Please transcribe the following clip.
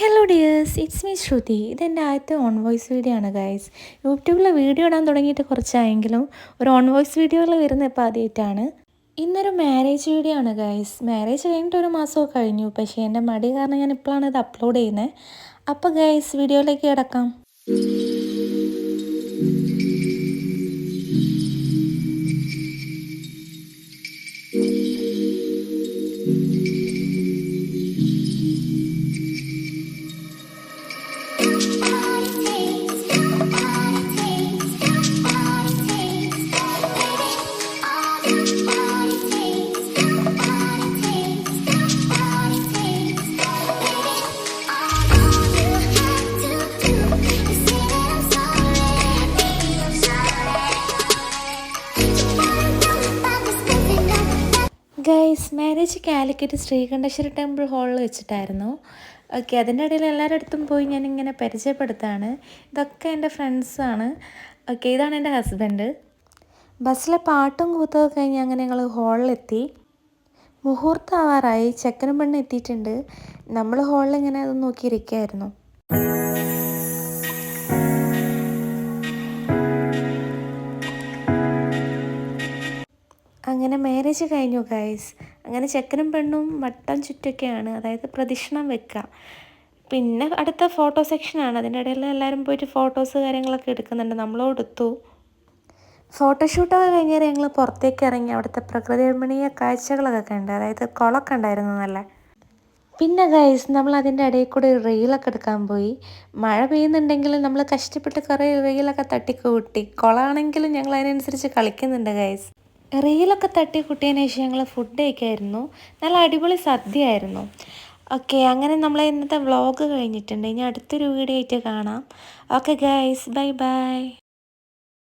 Hello dears, it's me ശ്രുതി. ഇതെൻ്റെ ആദ്യത്തെ on voice video ആണ് ഗൈസ്. യൂട്യൂബിൽ വീഡിയോ ഇടാൻ തുടങ്ങിയിട്ട് കുറച്ചായെങ്കിലും ഒരു ഓൺ വോയിസ് വീഡിയോയിൽ വരുന്ന ഇപ്പോൾ ആദ്യമായിട്ടാണ്. ഇന്നൊരു മാരേജ് വീഡിയോ ആണ് ഗൈസ്. മാരേജ് കഴിഞ്ഞിട്ട് ഒരു മാസമൊക്കെ കഴിഞ്ഞു, പക്ഷേ എൻ്റെ മടി കാരണം ഞാൻ ഇപ്പോഴാണ് ഇത് അപ്ലോഡ് ചെയ്യുന്നത്. അപ്പോൾ ഗൈസ്, വീഡിയോയിലേക്ക് കിടക്കാം. Guys, marriage Calicut Sreekanteswara temple ഹാളിൽ വെച്ചിട്ടായിരുന്നു. ഓക്കെ, അതിൻ്റെ ഇടയിൽ എല്ലാവരുടെ അടുത്തും പോയി ഞാനിങ്ങനെ പരിചയപ്പെടുത്താണ്. ഇതൊക്കെ എൻ്റെ ഫ്രണ്ട്സാണ്. ഓക്കെ, ഇതാണ് എൻ്റെ ഹസ്ബൻഡ്. ബസ്സിലെ പാട്ടും കൂത്തൊക്കെ കഴിഞ്ഞ് അങ്ങനെ ഞങ്ങൾ ഹാളിലെത്തി. മുഹൂർത്തം ആവാറായി, ചെക്കനും പെണ്ണും എത്തിയിട്ടുണ്ട്. നമ്മൾ ഹാളിൽ ഇങ്ങനെ അത് നോക്കിയിരിക്കുകയായിരുന്നു. അങ്ങനെ മാരേജ് കഴിഞ്ഞു ഗൈസ്. അങ്ങനെ ചെക്കനും പെണ്ണും വട്ടം ചുറ്റൊക്കെയാണ്, അതായത് പ്രദക്ഷിണം വെക്കുക. പിന്നെ അടുത്ത ഫോട്ടോ സെക്ഷനാണ്. അതിൻ്റെ ഇടയിൽ എല്ലാവരും പോയിട്ട് ഫോട്ടോസ് കാര്യങ്ങളൊക്കെ എടുക്കുന്നുണ്ട്. നമ്മളും എടുത്തു. ഫോട്ടോഷൂട്ടൊക്കെ കഴിഞ്ഞാൽ ഞങ്ങൾ പുറത്തേക്ക് ഇറങ്ങി അവിടുത്തെ പ്രകൃതി രമണീയ കാഴ്ചകളൊക്കെ കണ്ട്, അതായത് കുളമൊക്കെ ഉണ്ടായിരുന്നു നല്ല. പിന്നെ ഗൈസ്, നമ്മൾ അതിൻ്റെ ഇടയിൽ കൂടെ റീലൊക്കെ എടുക്കാൻ പോയി. മഴ പെയ്യുന്നുണ്ടെങ്കിലും നമ്മൾ കഷ്ടപ്പെട്ട് കുറേ റീലൊക്കെ തട്ടിക്കൂട്ടി. കുളമാണെങ്കിലും ഞങ്ങൾ അതിനനുസരിച്ച് കളിക്കുന്നുണ്ട് ഗൈസ്. റീലൊക്കെ തട്ടി കുട്ടിയതിന് ശേഷം ഞങ്ങൾ ഫുഡ് കഴിക്കായിരുന്നു. നല്ല അടിപൊളി സദ്യയായിരുന്നു. ഓക്കെ, അങ്ങനെ നമ്മളെ ഇന്നത്തെ വ്ളോഗ് കഴിഞ്ഞിട്ടുണ്ട്. ഇനി അടുത്തൊരു വീഡിയോ ആയിട്ട് കാണാം. Okay guys, bye bye.